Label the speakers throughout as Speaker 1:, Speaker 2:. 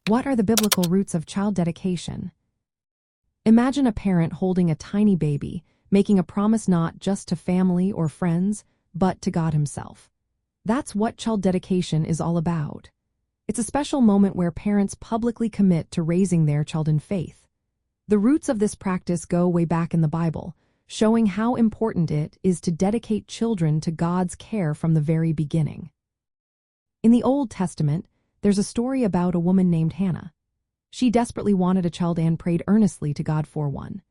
Speaker 1: What are the biblical roots of child dedication? Imagine a parent holding a tiny baby, making a promise not just to family or friends, but to God Himself. That's what child dedication is all about. It's a special moment where parents publicly commit to raising their child in faith. The roots of this practice go way back in the Bible, showing how important it is to dedicate children to God's care from the very beginning. In the Old Testament, there's a story about a woman named Hannah. She desperately wanted a child and prayed earnestly to God for one.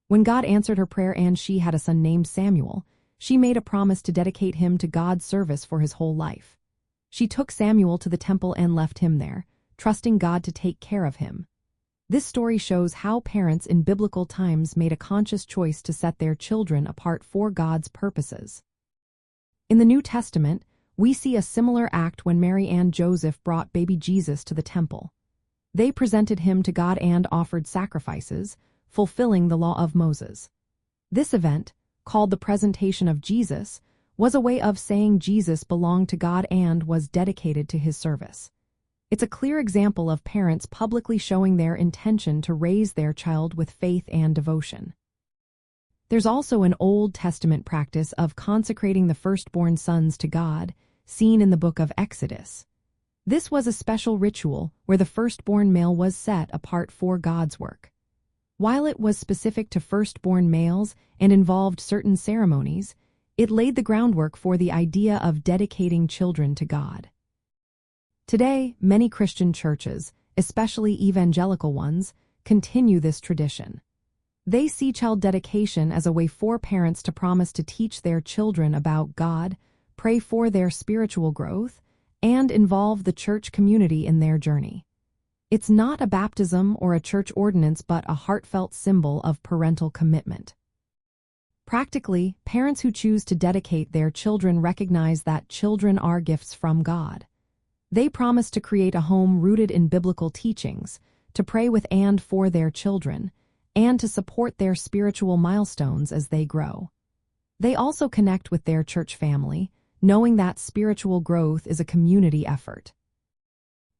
Speaker 1: When God answered her prayer and she had a son named Samuel, she made a promise to dedicate him to God's service for his whole life. She took Samuel to the temple and left him there, trusting God to take care of him. This story shows how parents in biblical times made a conscious choice to set their children apart for God's purposes. In the New Testament, we see a similar act when Mary and Joseph brought baby Jesus to the temple. They presented him to God and offered sacrifices, fulfilling the law of Moses. This event, called the presentation of Jesus, was a way of saying Jesus belonged to God and was dedicated to His service. It's a clear example of parents publicly showing their intention to raise their child with faith and devotion. There's also an Old Testament practice of consecrating the firstborn sons to God, seen in the book of Exodus. This was a special ritual where the firstborn male was set apart for God's work. While it was specific to firstborn males and involved certain ceremonies, it laid the groundwork for the idea of dedicating children to God. Today, many Christian churches, especially evangelical ones, continue this tradition. They see child dedication as a way for parents to promise to teach their children about God, pray for their spiritual growth, and involve the church community in their journey. It's not a baptism or a church ordinance but a heartfelt symbol of parental commitment. Practically, parents who choose to dedicate their children recognize that children are gifts from God. They promise to create a home rooted in biblical teachings, to pray with and for their children, and to support their spiritual milestones as they grow. They also connect with their church family, knowing that spiritual growth is a community effort.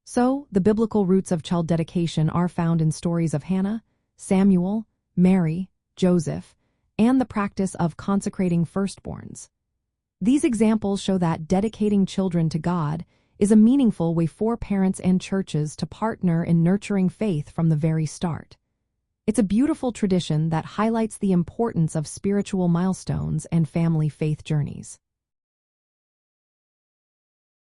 Speaker 1: So, the biblical roots of child dedication are found in stories of Hannah, Samuel, Mary, Joseph, and the practice of consecrating firstborns. These examples show that dedicating children to God is a meaningful way for parents and churches to partner in nurturing faith from the very start. It's a beautiful tradition that highlights the importance of spiritual milestones and family faith journeys.